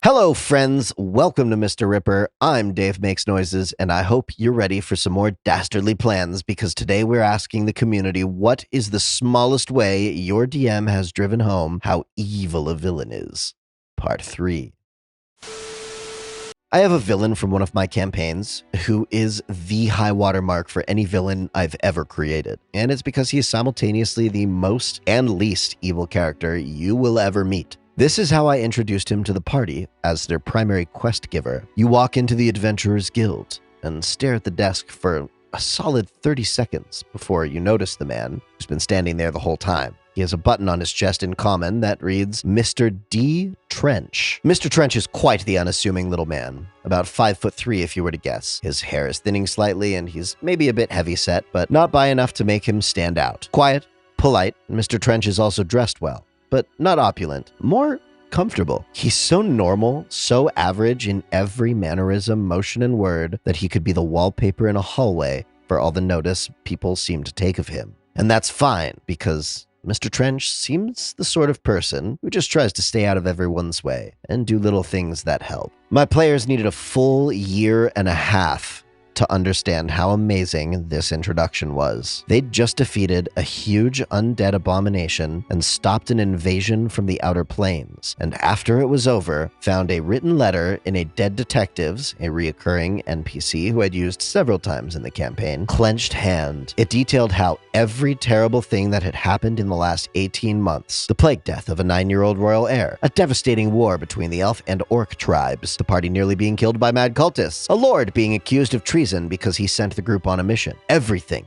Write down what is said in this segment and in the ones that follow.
Hello, friends. Welcome to MrRipper. I'm Dave Makes Noises, and I hope you're ready for some more dastardly plans because today we're asking the community what is the smallest way your DM has driven home how evil a villain is. Part 3. I have a villain from one of my campaigns who is the high water mark for any villain I've ever created, and it's because he is simultaneously the most and least evil character you will ever meet. This is how I introduced him to the party as their primary quest giver. You walk into the Adventurers Guild and stare at the desk for a solid 30 seconds before you notice the man who's been standing there the whole time. He has a button on his chest in common that reads Mr. D. Trench. Mr. Trench is quite the unassuming little man, about 5'3" if you were to guess. His hair is thinning slightly and he's maybe a bit heavy-set, but not by enough to make him stand out. Quiet, polite, Mr. Trench is also dressed well, but not opulent, more comfortable. He's so normal, so average in every mannerism, motion, and word that he could be the wallpaper in a hallway for all the notice people seem to take of him. And that's fine, because Mr. Trench seems the sort of person who just tries to stay out of everyone's way and do little things that help. My players needed a full year and a half to understand how amazing this introduction was. They'd just defeated a huge undead abomination and stopped an invasion from the Outer Planes, and after it was over, found a written letter in a dead detective's, a reoccurring NPC who I'd used several times in the campaign, clenched hand. It detailed how every terrible thing that had happened in the last 18 months, the plague death of a 9-year-old royal heir, a devastating war between the elf and orc tribes, the party nearly being killed by mad cultists, a lord being accused of treason because he sent the group on a mission. Everything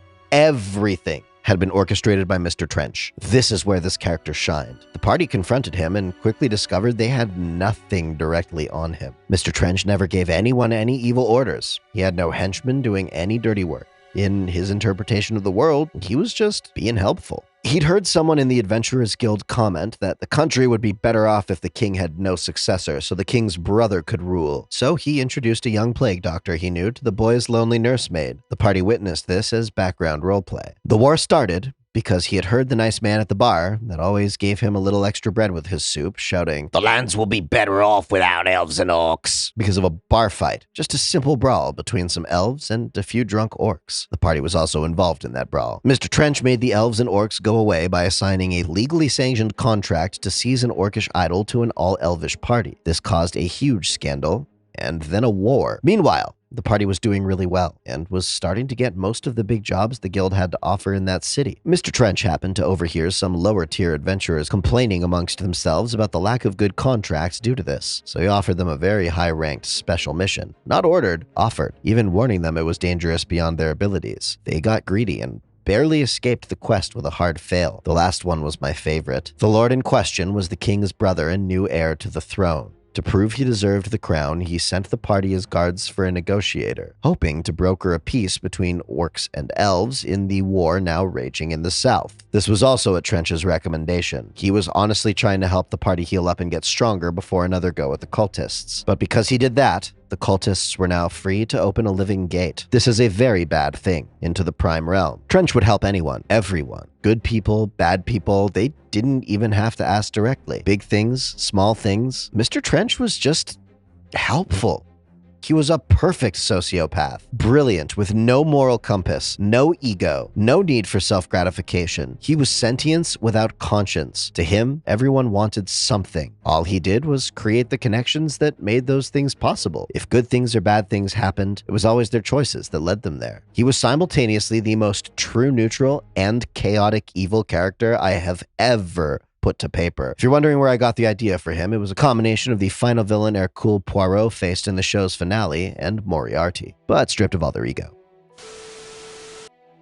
had been orchestrated by Mr. Trench. This is where this character shined. The party confronted him and quickly discovered they had nothing directly on him. Mr. Trench never gave anyone any evil orders. He had no henchmen doing any dirty work. In his interpretation of the world, he was just being helpful. He'd heard someone in the Adventurers Guild comment that the country would be better off if the king had no successor, so the king's brother could rule. So he introduced a young plague doctor he knew to the boy's lonely nursemaid. The party witnessed this as background roleplay. The war started because he had heard the nice man at the bar that always gave him a little extra bread with his soup, shouting, "The lands will be better off without elves and orcs," because of a bar fight, just a simple brawl between some elves and a few drunk orcs. The party was also involved in that brawl. Mr. Trench made the elves and orcs go away by assigning a legally sanctioned contract to seize an orcish idol to an all-elvish party. This caused a huge scandal and then a war. Meanwhile, the party was doing really well and was starting to get most of the big jobs the guild had to offer in that city. Mr. Trench happened to overhear some lower-tier adventurers complaining amongst themselves about the lack of good contracts due to this, so he offered them a very high-ranked special mission. Not ordered, offered, even warning them it was dangerous beyond their abilities. They got greedy and barely escaped the quest with a hard fail. The last one was my favorite. The lord in question was the king's brother and new heir to the throne. To prove he deserved the crown, he sent the party as guards for a negotiator, hoping to broker a peace between orcs and elves in the war now raging in the south. This was also at Trench's recommendation. He was honestly trying to help the party heal up and get stronger before another go at the cultists. But because he did that, the cultists were now free to open a living gate. This is a very bad thing into the Prime Realm. Trench would help anyone, everyone. Good people, bad people, they didn't even have to ask directly. Big things, small things. Mr. Trench was just helpful. He was a perfect sociopath, brilliant, with no moral compass, no ego, no need for self-gratification. He was sentience without conscience. To him, everyone wanted something. All he did was create the connections that made those things possible. If good things or bad things happened, it was always their choices that led them there. He was simultaneously the most true neutral and chaotic evil character I have ever put to paper. If you're wondering where I got the idea for him, it was a combination of the final villain Hercule Poirot faced in the show's finale and Moriarty, but stripped of all their ego.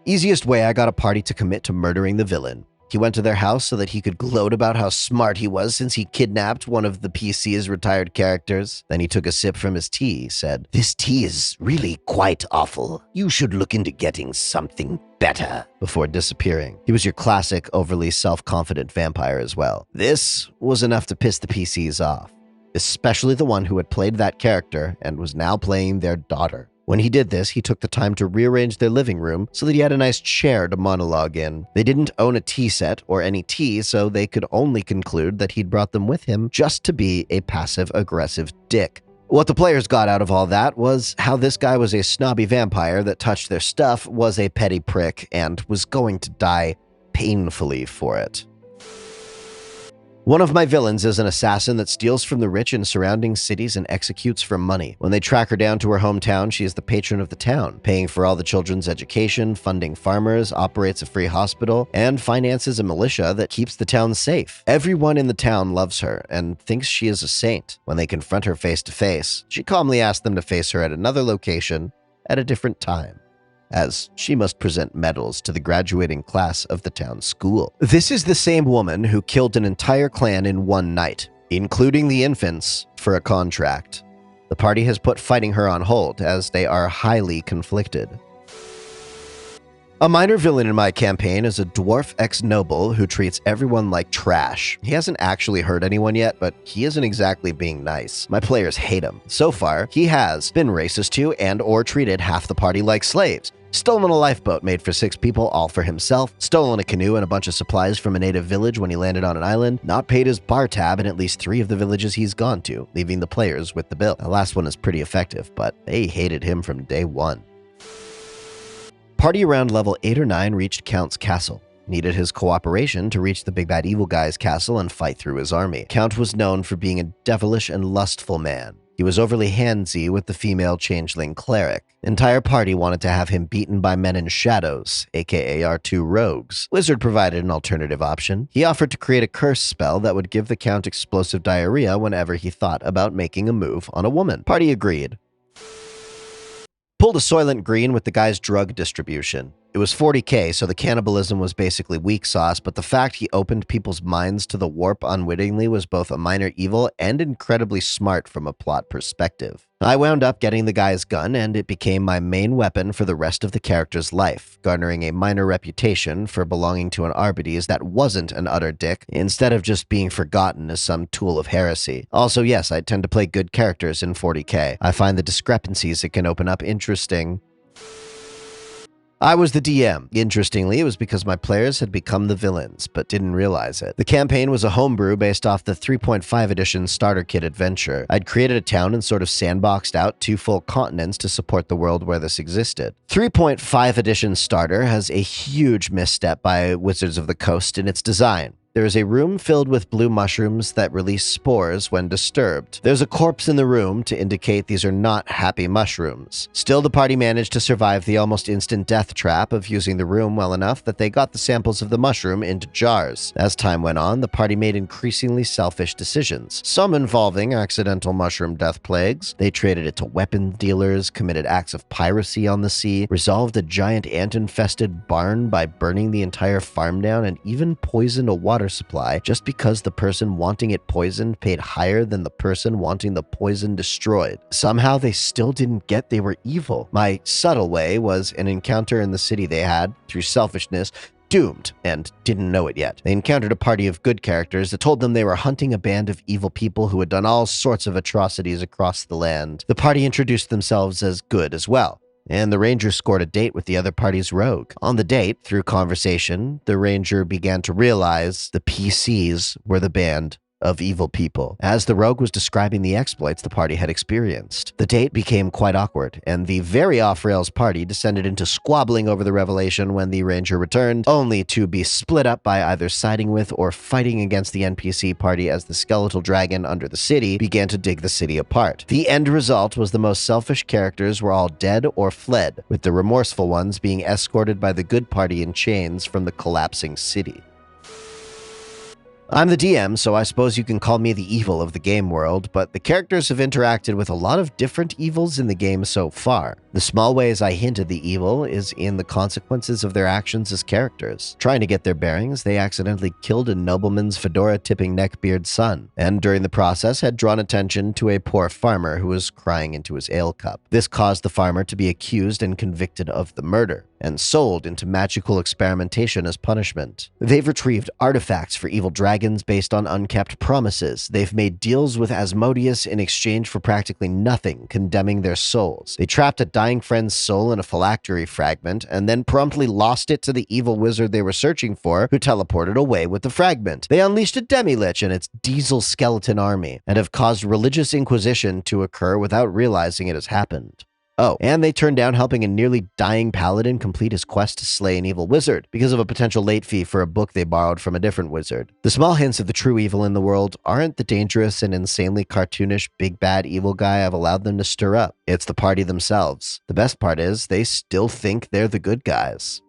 Easiest way I got a party to commit to murdering the villain. He went to their house so that he could gloat about how smart he was since he kidnapped one of the PC's retired characters. Then he took a sip from his tea, said, "This tea is really quite awful. You should look into getting something better," before disappearing. He was your classic, overly self-confident vampire as well. This was enough to piss the PCs off, especially the one who had played that character and was now playing their daughter. When he did this, he took the time to rearrange their living room so that he had a nice chair to monologue in. They didn't own a tea set or any tea, so they could only conclude that he'd brought them with him just to be a passive-aggressive dick. What the players got out of all that was how this guy was a snobby vampire that touched their stuff, was a petty prick, and was going to die painfully for it. One of my villains is an assassin that steals from the rich in surrounding cities and executes for money. When they track her down to her hometown, she is the patron of the town, paying for all the children's education, funding farmers, operates a free hospital, and finances a militia that keeps the town safe. Everyone in the town loves her and thinks she is a saint. When they confront her face to face, she calmly asks them to face her at another location at a different time, as she must present medals to the graduating class of the town school. This is the same woman who killed an entire clan in one night, including the infants, for a contract. The party has put fighting her on hold, as they are highly conflicted. A minor villain in my campaign is a dwarf ex-noble who treats everyone like trash. He hasn't actually hurt anyone yet, but he isn't exactly being nice. My players hate him. So far, he has been racist to and/or treated half the party like slaves. Stolen a lifeboat made for 6 people, all for himself. Stolen a canoe and a bunch of supplies from a native village when he landed on an island. Not paid his bar tab in at least 3 of the villages he's gone to, leaving the players with the bill. The last one is pretty effective, but they hated him from day one. Party around level 8 or 9 reached Count's castle. Needed his cooperation to reach the big bad evil guy's castle and fight through his army. Count was known for being a devilish and lustful man. He was overly handsy with the female changeling cleric. Entire party wanted to have him beaten by men in shadows, aka our 2 rogues. Wizard provided an alternative option. He offered to create a curse spell that would give the Count explosive diarrhea whenever he thought about making a move on a woman. Party agreed. Pulled a Soylent Green with the guy's drug distribution. It was 40k, so the cannibalism was basically weak sauce, but the fact he opened people's minds to the warp unwittingly was both a minor evil and incredibly smart from a plot perspective. I wound up getting the guy's gun, and it became my main weapon for the rest of the character's life, garnering a minor reputation for belonging to an Arbites that wasn't an utter dick, instead of just being forgotten as some tool of heresy. Also, yes, I tend to play good characters in 40k. I find the discrepancies it can open up interesting. I was the DM. Interestingly, it was because my players had become the villains, but didn't realize it. The campaign was a homebrew based off the 3.5 edition starter kit adventure. I'd created a town and sort of sandboxed out 2 full continents to support the world where this existed. 3.5 edition starter has a huge misstep by Wizards of the Coast in its design. There is a room filled with blue mushrooms that release spores when disturbed. There's a corpse in the room to indicate these are not happy mushrooms. Still, the party managed to survive the almost instant death trap of using the room well enough that they got the samples of the mushroom into jars. As time went on, the party made increasingly selfish decisions, some involving accidental mushroom death plagues. They traded it to weapon dealers, committed acts of piracy on the sea, resolved a giant ant-infested barn by burning the entire farm down, and even poisoned a water supply just because the person wanting it poisoned paid higher than the person wanting the poison destroyed. Somehow they still didn't get they were evil. My subtle way was an encounter in the city they had, through selfishness, doomed and didn't know it yet. They encountered a party of good characters that told them they were hunting a band of evil people who had done all sorts of atrocities across the land. The party introduced themselves as good as well, and the ranger scored a date with the other party's rogue. On the date, through conversation, the ranger began to realize the PCs were the band of evil people, as the rogue was describing the exploits the party had experienced. The date became quite awkward, and the very off-rails party descended into squabbling over the revelation when the ranger returned, only to be split up by either siding with or fighting against the NPC party as the skeletal dragon under the city began to dig the city apart. The end result was the most selfish characters were all dead or fled, with the remorseful ones being escorted by the good party in chains from the collapsing city. I'm the DM, so I suppose you can call me the evil of the game world, but the characters have interacted with a lot of different evils in the game so far. The small ways I hint at the evil is in the consequences of their actions as characters. Trying to get their bearings, they accidentally killed a nobleman's fedora-tipping neckbeard son, and during the process had drawn attention to a poor farmer who was crying into his ale cup. This caused the farmer to be accused and convicted of the murder. and sold into magical experimentation as punishment. They've retrieved artifacts for evil dragons based on unkept promises. They've made deals with Asmodeus in exchange for practically nothing, condemning their souls. They trapped a dying friend's soul in a phylactery fragment and then promptly lost it to the evil wizard they were searching for, who teleported away with the fragment. They unleashed a demi-lich and its diesel skeleton army, and have caused religious inquisition to occur without realizing it has happened. Oh, and they turned down helping a nearly dying paladin complete his quest to slay an evil wizard because of a potential late fee for a book they borrowed from a different wizard. The small hints of the true evil in the world aren't the dangerous and insanely cartoonish big bad evil guy I've allowed them to stir up. It's the party themselves. The best part is they still think they're the good guys.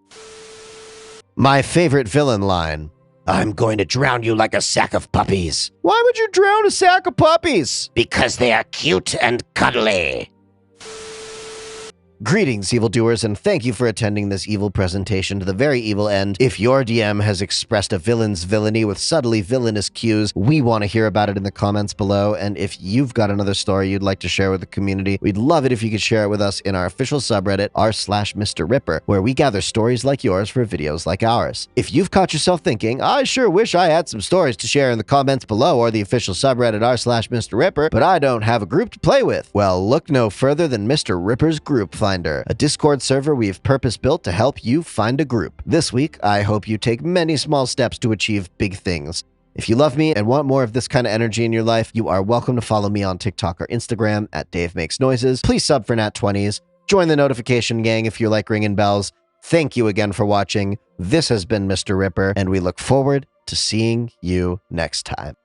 My favorite villain line. I'm going to drown you like a sack of puppies. Why would you drown a sack of puppies? Because they are cute and cuddly. Greetings, evildoers, and thank you for attending this evil presentation to the very evil end. If your DM has expressed a villain's villainy with subtly villainous cues, we want to hear about it in the comments below, and if you've got another story you'd like to share with the community, we'd love it if you could share it with us in our official subreddit, r/MrRipper, where we gather stories like yours for videos like ours. If you've caught yourself thinking, I sure wish I had some stories to share in the comments below or the official subreddit r/MrRipper, but I don't have a group to play with, well, look no further than Mr. Ripper's Group Finder, a Discord server we've purpose-built to help you find a group. This week, I hope you take many small steps to achieve big things. If you love me and want more of this kind of energy in your life, you are welcome to follow me on TikTok or Instagram at DaveMakesNoises. Please sub for Nat20s. Join the notification gang if you like ringing bells. Thank you again for watching. This has been Mr. Ripper, and we look forward to seeing you next time.